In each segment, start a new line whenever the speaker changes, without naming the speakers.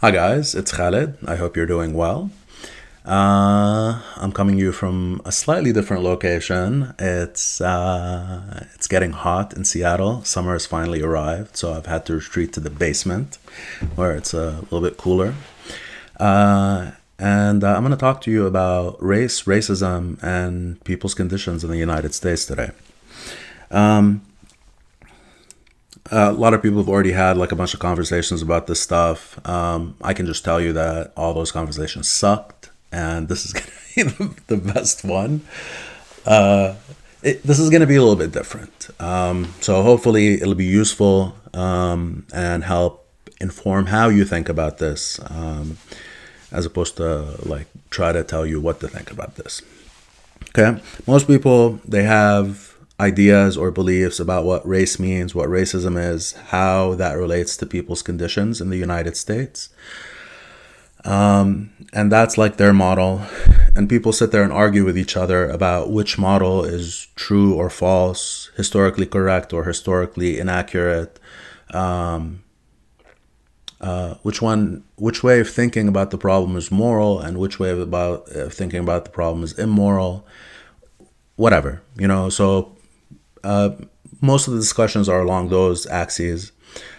Hi guys, it's Khaled. I hope you're doing well. I'm coming to you from a slightly different location. It's getting hot in Seattle. Summer has finally arrived, so I've had to retreat to the basement, where it's a little bit cooler. And I'm going to talk to you about race, racism, and people's conditions in the United States today. A lot of people have already had like a bunch of conversations about this stuff. I can just tell you that all those conversations sucked, and this is going to be the best one. This is going to be a little bit different. So hopefully it'll be useful and help inform how you think about this, as opposed to like try to tell you what to think about this. Okay, most people they have ideas or beliefs about what race means, what racism is, how that relates to people's conditions in the United States. And that's like their model. And people sit there and argue with each other about which model is true or false, historically correct or historically inaccurate, which way of thinking about the problem is moral and which way of thinking about the problem is immoral, whatever, So most of the discussions are along those axes.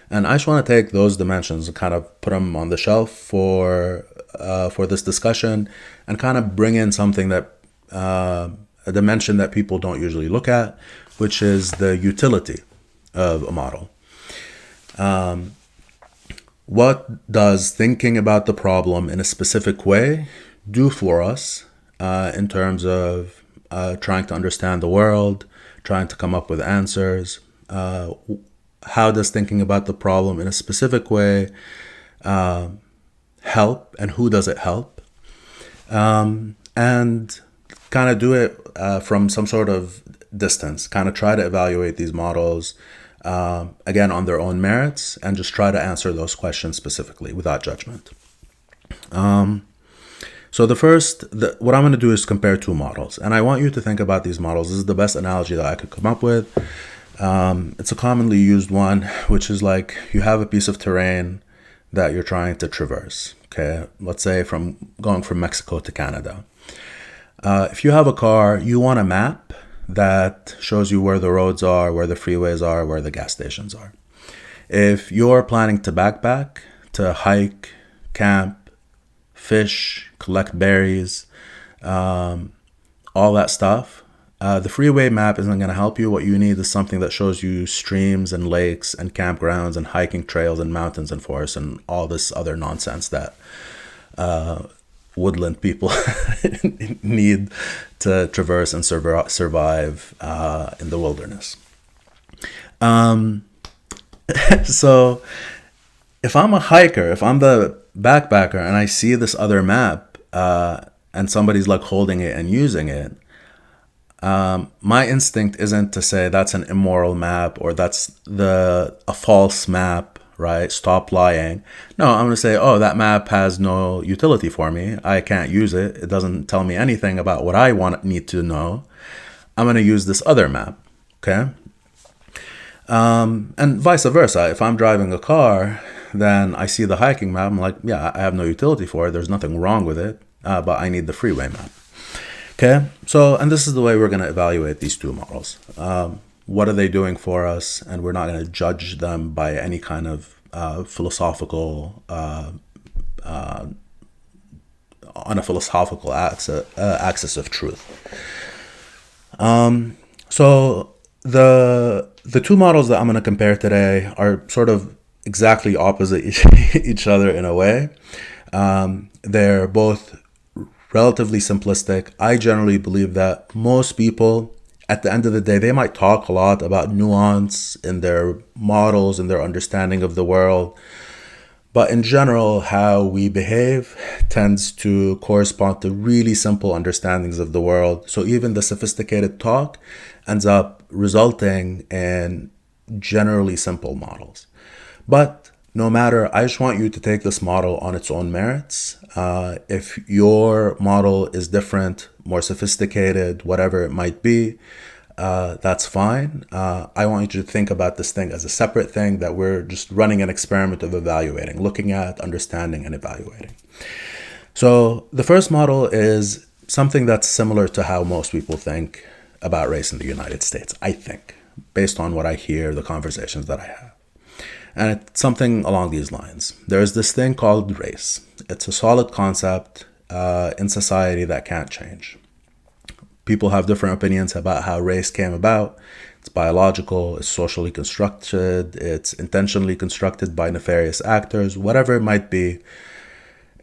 And I just want to take those dimensions and kind of put them on the shelf for this discussion and kind of bring in something that a dimension that people don't usually look at, which is the utility of a model. What does thinking about the problem in a specific way do for us in terms of trying to understand the world, trying to come up with answers? How does thinking about the problem in a specific way help, and who does it help? And kind of do it from some sort of distance, kind of try to evaluate these models, again, on their own merits, and just try to answer those questions specifically without judgment. So what I'm going to do is compare two models, and I want you to think about these models. This is the best analogy that I could come up with. It's a commonly used one, which is like you have a piece of terrain that you're trying to traverse. Okay, let's say going from Mexico to Canada. If you have a car, you want a map that shows you where the roads are, where the freeways are, where the gas stations are. If you're planning to backpack, to hike, camp, fish, collect berries, all that stuff, the freeway map isn't going to help you. What you need is something that shows you streams and lakes and campgrounds and hiking trails and mountains and forests and all this other nonsense that woodland people need to traverse and survive in the wilderness. So if I'm a hiker, if I'm the backpacker and I see this other map and somebody's like holding it and using it, my instinct isn't to say that's an immoral map or that's a false map, right? Stop lying. No, I'm going to say, oh, that map has no utility for me. I can't use it. It doesn't tell me anything about what I need to know. I'm going to use this other map, okay? And vice versa. If I'm driving a car, then I see the hiking map. I'm like, yeah, I have no utility for it. There's nothing wrong with it, but I need the freeway map. Okay, so, and this is the way we're going to evaluate these two models. What are they doing for us? And we're not going to judge them by any kind of philosophical, on a philosophical axis of truth. So the two models that I'm going to compare today are sort of exactly opposite each other in a way. They're both relatively simplistic. I generally believe that most people, at the end of the day, they might talk a lot about nuance in their models and their understanding of the world. But in general, how we behave tends to correspond to really simple understandings of the world. So even the sophisticated talk ends up resulting in generally simple models. But no matter, I just want you to take this model on its own merits. If your model is different, more sophisticated, whatever it might be, that's fine. I want you to think about this thing as a separate thing that we're just running an experiment of evaluating, looking at, understanding, and evaluating. So the first model is something that's similar to how most people think about race in the United States, I think, based on what I hear, the conversations that I have. And it's something along these lines. There's this thing called race. It's a solid concept in society that can't change. People have different opinions about how race came about. It's biological, it's socially constructed, it's intentionally constructed by nefarious actors, whatever it might be.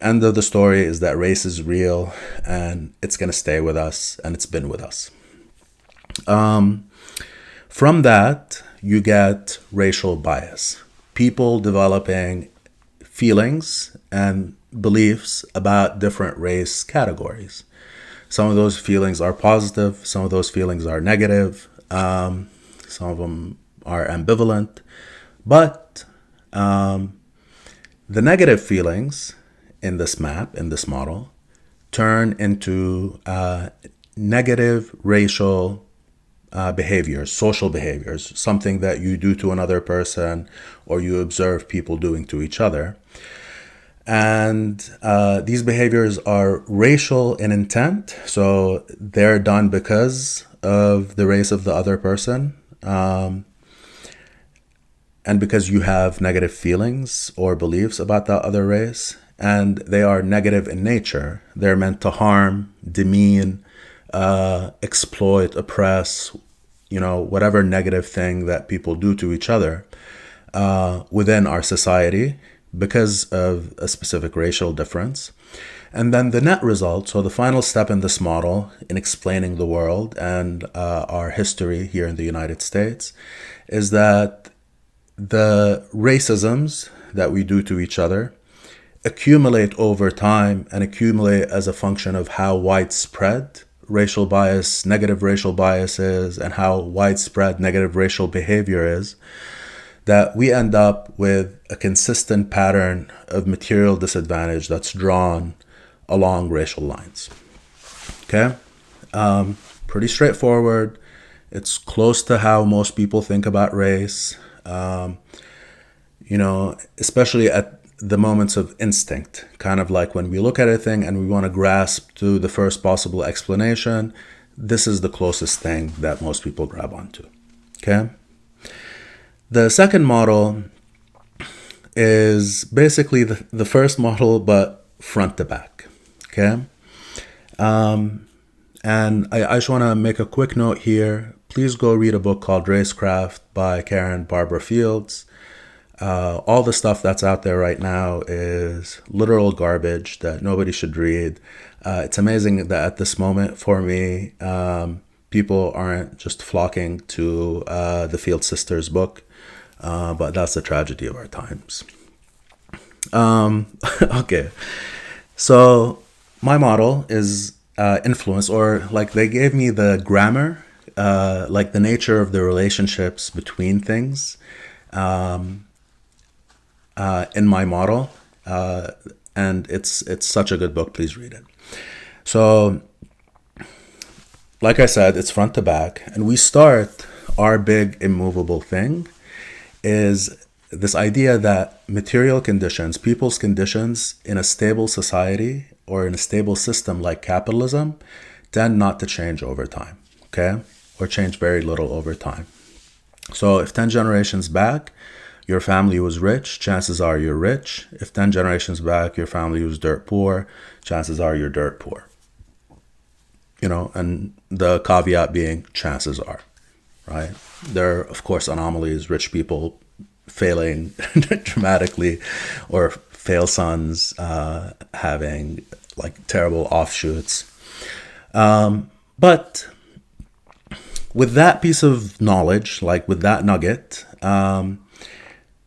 End of the story is that race is real and it's going to stay with us, and it's been with us. From that, you get racial bias. People developing feelings and beliefs about different race categories. Some of those feelings are positive, some of those feelings are negative, some of them are ambivalent. But the negative feelings in this map, in this model, turn into negative racial behaviors, social behaviors, something that you do to another person or you observe people doing to each other. And these behaviors are racial in intent, so they're done because of the race of the other person, and because you have negative feelings or beliefs about that other race. And they are negative in nature. They're meant to harm, demean, exploit, oppress, whatever negative thing that people do to each other within our society because of a specific racial difference. And then the net result, so the final step in this model in explaining the world and our history here in the United States, is that the racisms that we do to each other accumulate over time and accumulate as a function of how widespread racial bias, negative racial bias is, and how widespread negative racial behavior is, that we end up with a consistent pattern of material disadvantage that's drawn along racial lines. Okay? Pretty straightforward. It's close to how most people think about race, especially at the moments of instinct, kind of like when we look at a thing and we want to grasp to the first possible explanation. This is the closest thing that most people grab onto. Okay? The second model is basically the first model, but front to back. Okay? And I just want to make a quick note here. Please go read a book called Racecraft by Karen Barbara Fields. All the stuff that's out there right now is literal garbage that nobody should read. It's amazing that at this moment for me, people aren't just flocking to the Field Sisters book, but that's the tragedy of our times. Okay, so my model is influence, or like they gave me the grammar, like the nature of the relationships between things. In my model, and it's such a good book. Please read it. So, like I said, it's front to back, and we start our big immovable thing is this idea that material conditions, people's conditions in a stable society or in a stable system like capitalism tend not to change over time, okay? Or change very little over time. So if 10 generations back, your family was rich, chances are you're rich. If 10 generations back, your family was dirt poor, chances are you're dirt poor. And the caveat being chances are, right? There are, of course, anomalies, rich people failing dramatically, or fail sons having like terrible offshoots. But with that piece of knowledge, like with that nugget,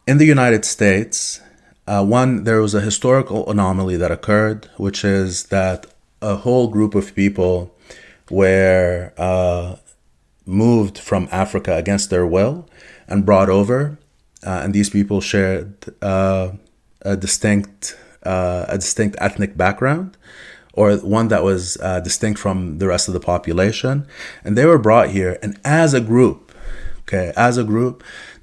in the United States, there was a historical anomaly that occurred, which is that a whole group of people were moved from Africa against their will and brought over, and these people shared a distinct ethnic background, or one that was distinct from the rest of the population. And they were brought here, and as a group,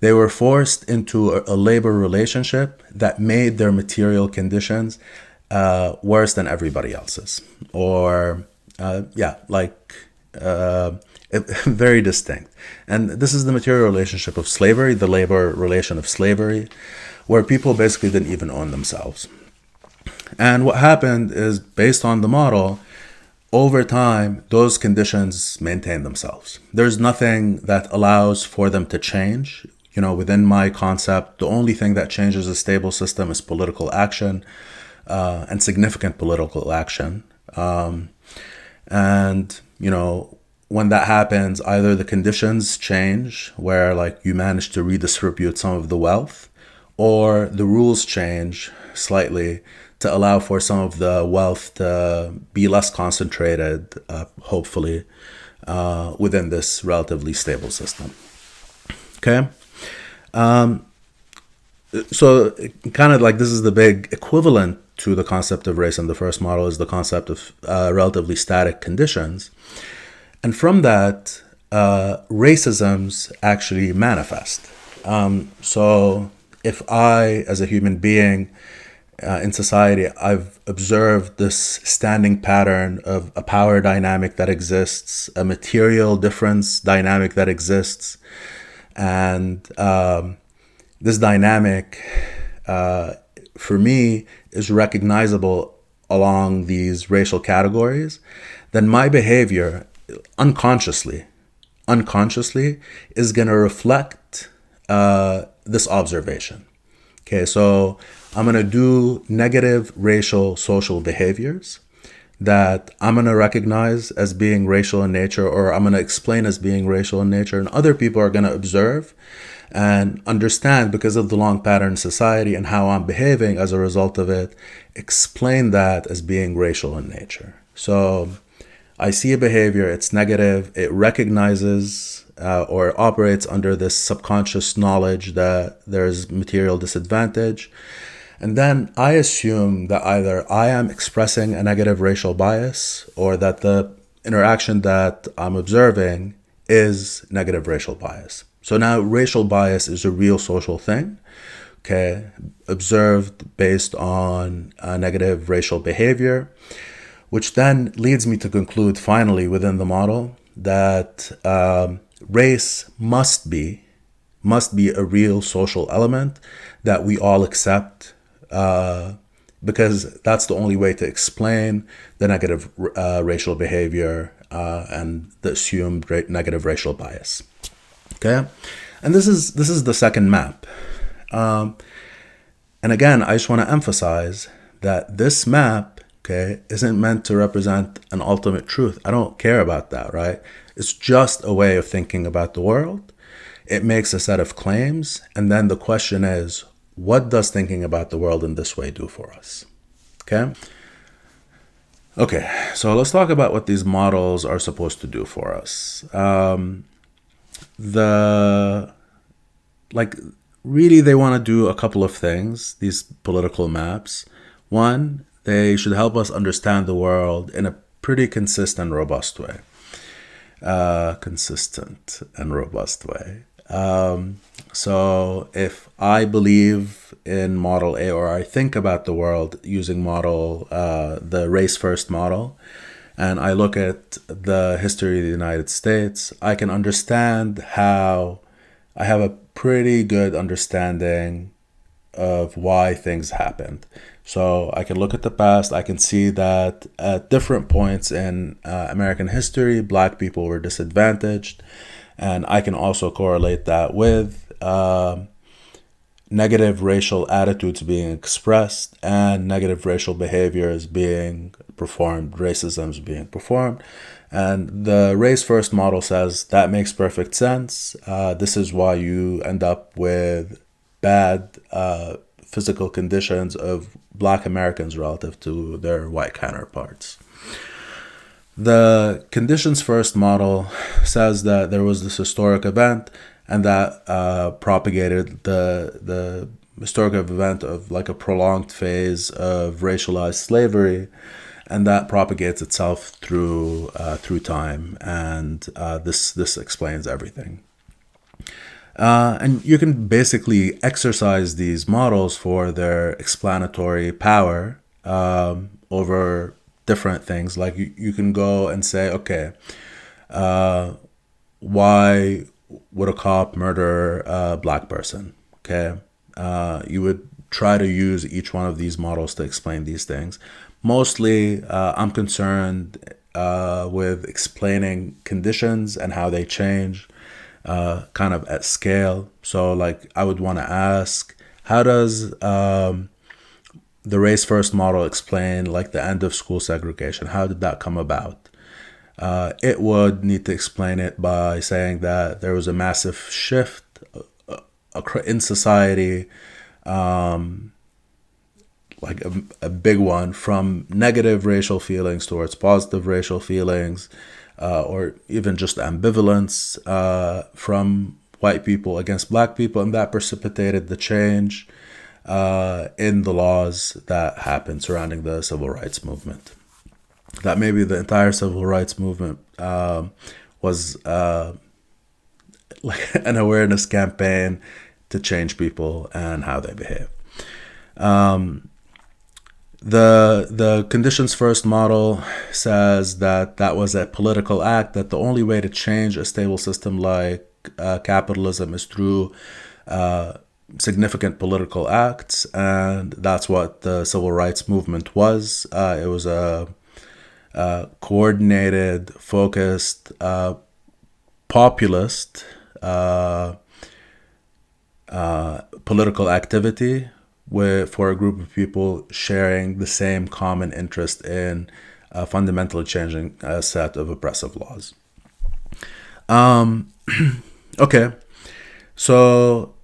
they were forced into a labor relationship that made their material conditions worse than everybody else's, or very distinct. And this is the material relationship of slavery, the labor relation of slavery, where people basically didn't even own themselves. And what happened is, based on the model, over time, those conditions maintain themselves. There's nothing that allows for them to change. Within my concept, the only thing that changes a stable system is political action, and significant political action. And when that happens, either the conditions change, where like you manage to redistribute some of the wealth, or the rules change slightly to allow for some of the wealth to be less concentrated, hopefully, within this relatively stable system. Okay? So kind of like this is the big equivalent to the concept of race in the first model, is the concept of relatively static conditions. And from that, racisms actually manifest. So if I, as a human being in society, I've observed this standing pattern of a power dynamic that exists, a material difference dynamic that exists, and this dynamic, for me, is recognizable along these racial categories, then my behavior unconsciously is going to reflect this observation. Okay, so I'm going to do negative racial social behaviors that I'm going to recognize as being racial in nature, or I'm going to explain as being racial in nature, and other people are going to observe and understand, because of the long pattern in society and how I'm behaving as a result of it, explain that as being racial in nature. So I see a behavior, it's negative, it recognizes or operates under this subconscious knowledge that there's material disadvantage. And then I assume that either I am expressing a negative racial bias, or that the interaction that I'm observing is negative racial bias. So now racial bias is a real social thing, okay, observed based on negative racial behavior, which then leads me to conclude finally within the model that race must be a real social element that we all accept, because that's the only way to explain the negative racial behavior and the assumed negative racial bias. Okay, and this is the second map, and again, I just want to emphasize that this map, okay, isn't meant to represent an ultimate truth. I don't care about that, right? It's just a way of thinking about the world. It makes a set of claims, and then the question is, what does thinking about the world in this way do for us? Okay, so let's talk about what these models are supposed to do for us. Really, they want to do a couple of things, these political maps. One, they should help us understand the world in a pretty consistent, robust way. So if I believe in model A, or I think about the world using the race first model, and I look at the history of the United States, I can understand how I have a pretty good understanding of why things happened. So I can look at the past, I can see that at different points in American history, Black people were disadvantaged, and I can also correlate that with negative racial attitudes being expressed and negative racial behaviors being performed, racisms being performed. And the race first model says that makes perfect sense. This is why you end up with bad physical conditions of Black Americans relative to their white counterparts. The conditions first model says that there was this historic event, and that propagated the historic event of like a prolonged phase of racialized slavery. and that propagates itself through time, and this explains everything. And you can basically exercise these models for their explanatory power over different things. Like you can go and say, okay, why would a cop murder a black person? Okay. You would try to use each one of these models to explain these things. Mostly, I'm concerned with explaining conditions and how they change, kind of at scale. So, like, I would want to ask, how does the race first model explain, like, the end of school segregation? How did that come about? It would need to explain it by saying that there was a massive shift in society, like a big one, from negative racial feelings towards positive racial feelings, or even just ambivalence from white people against black people, and that precipitated the change in the laws that happened surrounding the civil rights movement. That maybe the entire civil rights movement was like an awareness campaign to change people and how they behave. The conditions first model says that was a political act, that the only way to change a stable system like capitalism is through significant political acts, and that's what the civil rights movement was. It was a coordinated, focused, populist political activity for a group of people sharing the same common interest in fundamentally changing a set of oppressive laws. Okay, so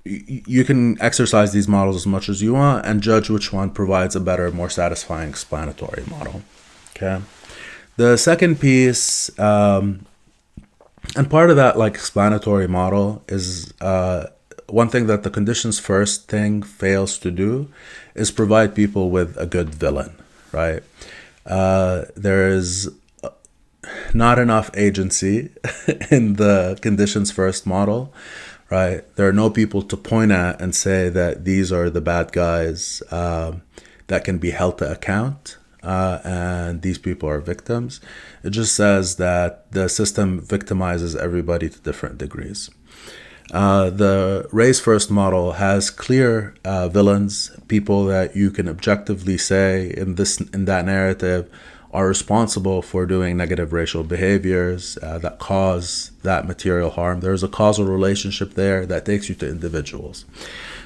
you can exercise these models as much as you want and judge which one provides a better, more satisfying explanatory model. Okay. The second piece, and part of that like explanatory model is one thing that the conditions first thing fails to do is provide people with a good villain, right? There is not enough agency in the conditions first model, right? There are no people to point at and say that these are the bad guys that can be held to account, and these people are victims. It just says that the system victimizes everybody to different degrees. The race first model has clear villains, people that you can objectively say in that narrative are responsible for doing negative racial behaviors that cause that material harm. There's a causal relationship there that takes you to individuals.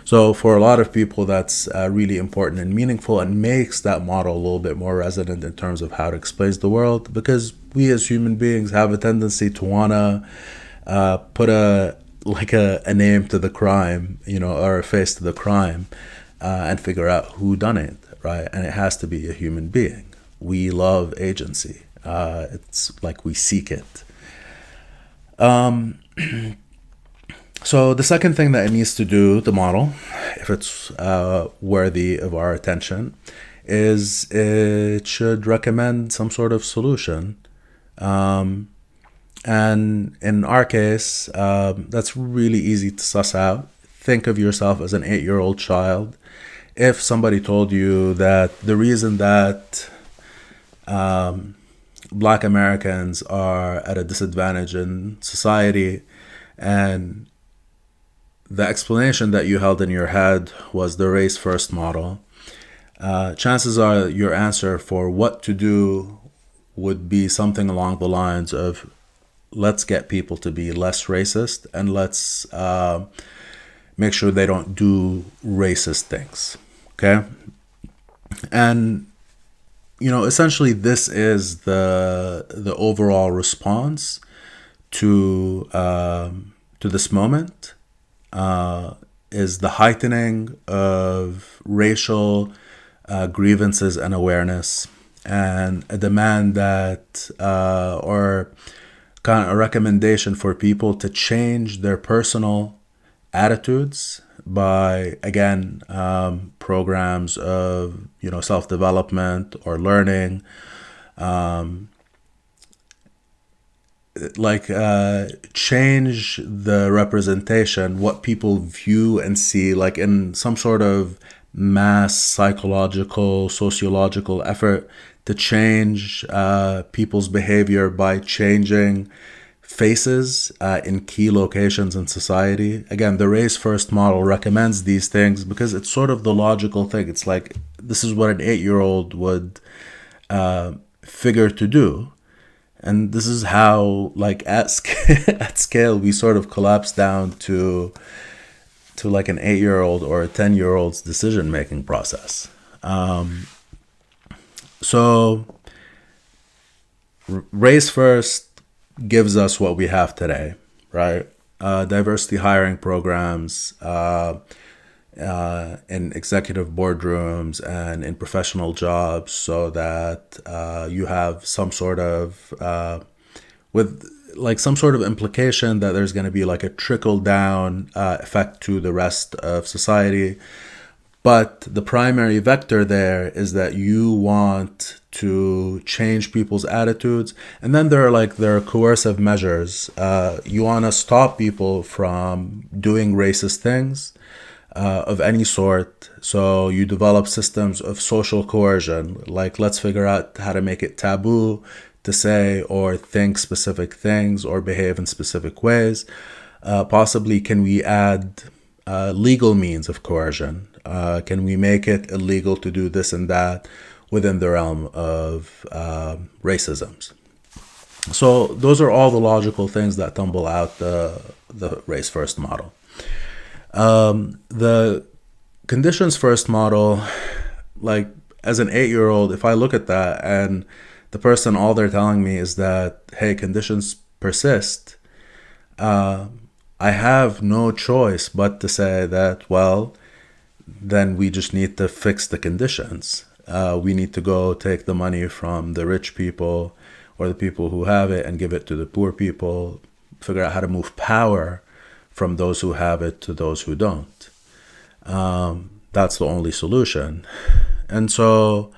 So for a lot of people, that's really important and meaningful, and makes that model a little bit more resonant in terms of how it explains the world, because we as human beings have a tendency to want to put a name to the crime, or a face to the crime, and figure out who done it, right? And it has to be a human being. We love agency. It's like we seek it. So the second thing that it needs to do, the model, if it's worthy of our attention, is it should recommend some sort of solution. And in our case, that's really easy to suss out. Think of yourself as an 8-year-old child. If somebody told you that the reason that Black Americans are at a disadvantage in society, and the explanation that you held in your head was the race first model, chances are your answer for what to do would be something along the lines of, let's get people to be less racist, and let's make sure they don't do racist things. Okay? And essentially this is the overall response to this moment, is the heightening of racial grievances and awareness, and a demand that or kind of a recommendation for people to change their personal attitudes, by, again, programs of, self-development or learning, change the representation, what people view and see, like in some sort of mass psychological, sociological effort to change people's behavior by changing faces in key locations in society. Again, the race first model recommends these things because it's sort of the logical thing. It's like, this is what an 8-year-old would figure to do. And this is how, like, at scale, we sort of collapse down to like an 8-year-old or a 10-year-old's decision-making process. So race first gives us what we have today, right? Diversity hiring programs in executive boardrooms and in professional jobs, so that you have some sort of with like some sort of implication that there's going to be like a trickle down effect to the rest of society. But the primary vector there is that you want to change people's attitudes. And then there are coercive measures. You want to stop people from doing racist things of any sort. So you develop systems of social coercion, like, let's figure out how to make it taboo to say or think specific things or behave in specific ways. Possibly, can we add legal means of coercion? Can we make it illegal to do this and that within the realm of racisms? So those are all the logical things that tumble out the race first model. The conditions first model, like, as an 8-year-old, if I look at that and the person, all they're telling me is that, hey, conditions persist, I have no choice but to say that, well, then we just need to fix the conditions. We need to go take the money from the rich people or the people who have it and give it to the poor people, figure out how to move power from those who have it to those who don't. That's the only solution. And so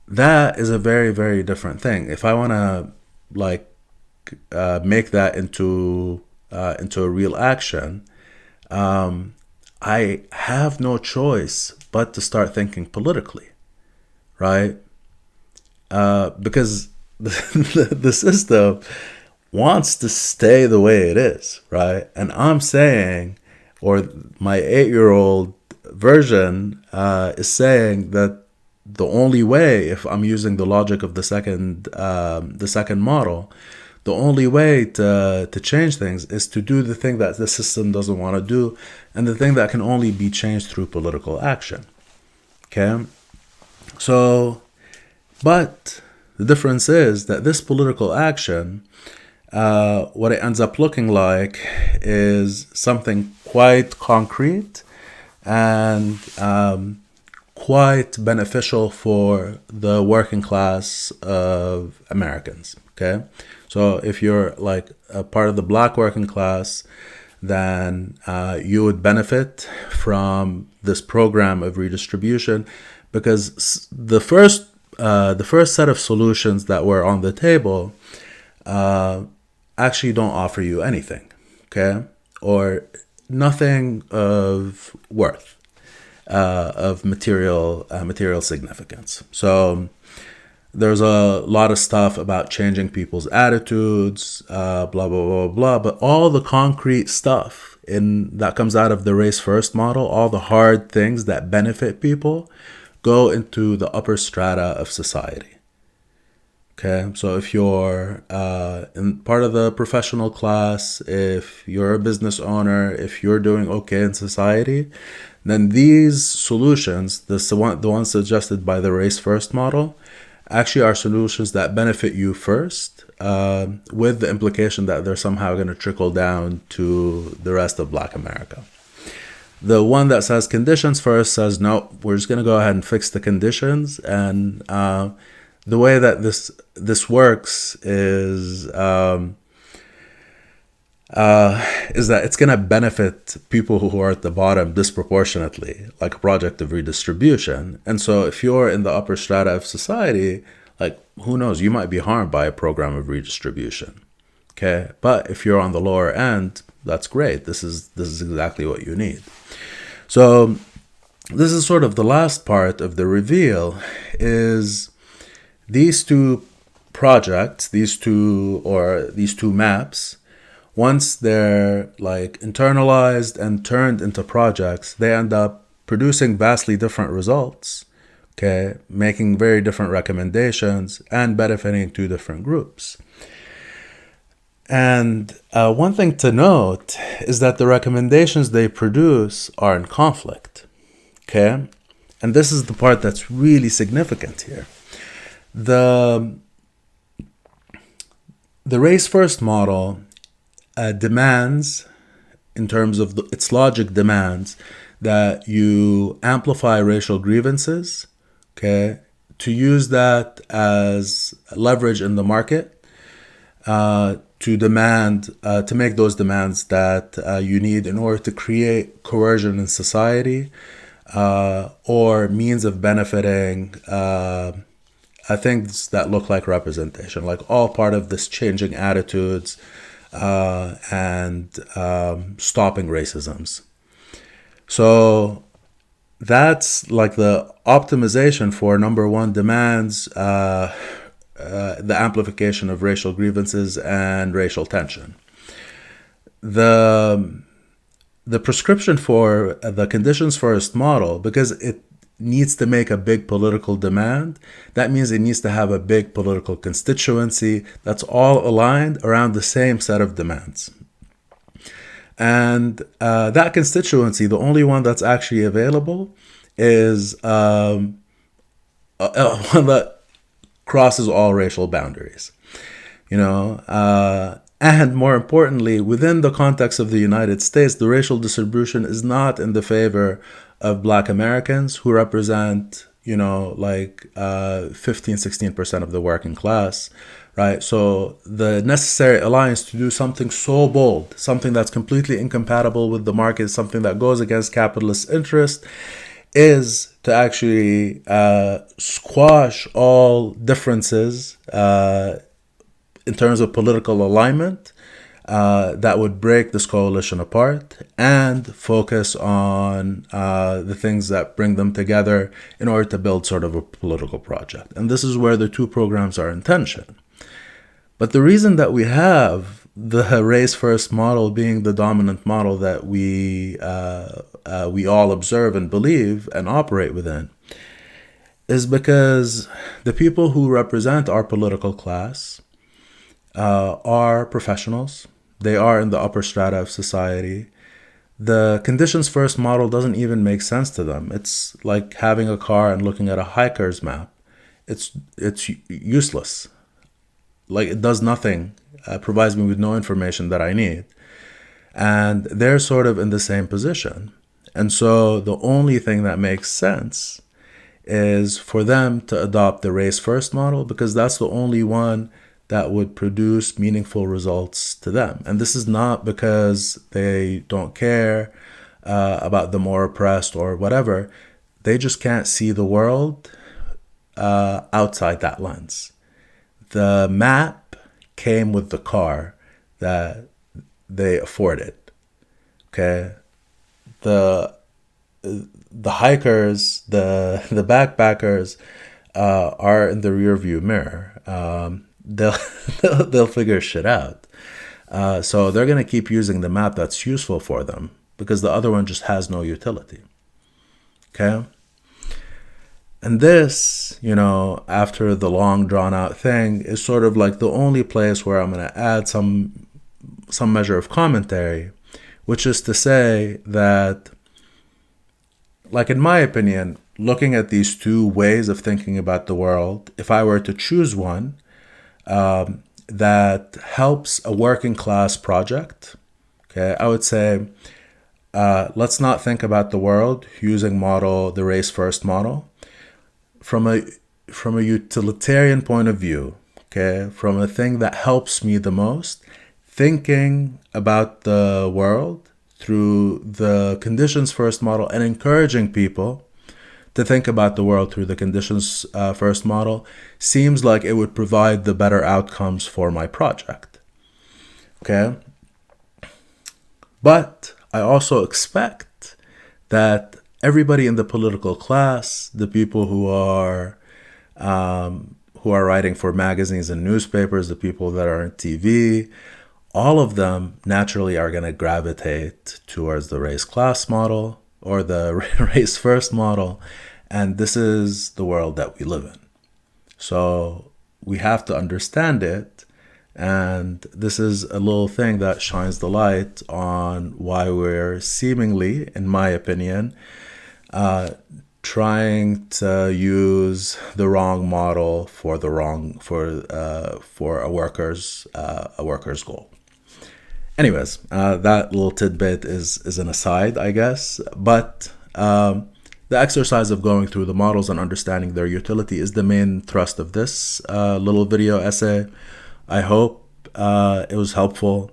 that is a very, very different thing. If I want to make that into a real action, I have no choice but to start thinking politically, right? Because the system wants to stay the way it is, right? And I'm saying, or my 8-year-old version is saying that the only way, if I'm using the logic of the second model, the only way to change things is to do the thing that the system doesn't want to do, and the thing that can only be changed through political action. Okay? So, but the difference is that this political action, what it ends up looking like is something quite concrete and quite beneficial for the working class of Americans. Okay? So if you're like a part of the Black working class, then you would benefit from this program of redistribution, because the first set of solutions that were on the table actually don't offer you anything, okay, or nothing of worth, of material significance. So there's a lot of stuff about changing people's attitudes, blah, blah, blah, blah. But all the concrete stuff that comes out of the race first model, all the hard things that benefit people, go into the upper strata of society. Okay, so if you're in part of the professional class, if you're a business owner, if you're doing okay in society, then these solutions, the ones suggested by the race first model, actually are solutions that benefit you first, with the implication that they're somehow going to trickle down to the rest of Black America. The one that says conditions first says, no, we're just going to go ahead and fix the conditions. And the way that this works is, is that it's going to benefit people who are at the bottom disproportionately, like a project of redistribution. And so if you're in the upper strata of society, like, who knows, you might be harmed by a program of redistribution. Okay. But if you're on the lower end, that's great. This is exactly what you need. So this is sort of the last part of the reveal, is these two projects, these two maps, once they're like internalized and turned into projects, they end up producing vastly different results, okay, making very different recommendations and benefiting two different groups. And one thing to note is that the recommendations they produce are in conflict, okay? And this is the part that's really significant here. The race first model demands, in terms of its logic, demands that you amplify racial grievances, okay, to use that as leverage in the market, to demand, to make those demands that you need in order to create coercion in society, or means of benefiting things that look like representation, like all part of this changing attitudes and stopping racisms. So that's like the optimization for number one demands the amplification of racial grievances and racial tension. The prescription for the conditions first model, because it needs to make a big political demand, that means it needs to have a big political constituency that's all aligned around the same set of demands. And that constituency, the only one that's actually available, is one that crosses all racial boundaries, and more importantly, within the context of the United States, the racial distribution is not in the favor of Black Americans, who represent, 15-16% of the working class, right? So the necessary alliance to do something so bold, something that's completely incompatible with the market, something that goes against capitalist interest, is to actually squash all differences in terms of political alignment that would break this coalition apart, and focus on the things that bring them together in order to build sort of a political project. And this is where the two programs are in tension. But the reason that we have the race first model being the dominant model that we all observe and believe and operate within is because the people who represent our political class are professionals. They are in the upper strata of society. The conditions first model doesn't even make sense to them. It's like having a car and looking at a hiker's map. It's useless. Like, it does nothing, provides me with no information that I need. And they're sort of in the same position. And so the only thing that makes sense is for them to adopt the race first model, because that's the only one that would produce meaningful results to them. And this is not because they don't care about the more oppressed or whatever. They just can't see the world outside that lens. The map came with the car that they afforded. Okay, the hikers, the backpackers are in the rearview mirror. They'll figure shit out. So they're gonna keep using the map that's useful for them, because the other one just has no utility. Okay. And this, after the long drawn out thing, is sort of like the only place where I'm going to add some measure of commentary, which is to say that, like, in my opinion, looking at these two ways of thinking about the world, if I were to choose one that helps a working class project, okay, I would say, let's not think about the world using the race first model. From a utilitarian point of view, okay, from a thing that helps me the most, thinking about the world through the conditions first model and encouraging people to think about the world through the conditions first model seems like it would provide the better outcomes for my project. Okay? But I also expect that everybody in the political class, the people who are writing for magazines and newspapers, the people that are on TV, all of them naturally are going to gravitate towards the race class model or the race first model. And this is the world that we live in. So we have to understand it. And this is a little thing that shines the light on why we're seemingly, in my opinion, trying to use the wrong model for a worker's goal. Anyways, that little tidbit is an aside, I guess. But the exercise of going through the models and understanding their utility is the main thrust of this little video essay. I hope it was helpful.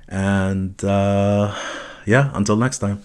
And yeah, until next time.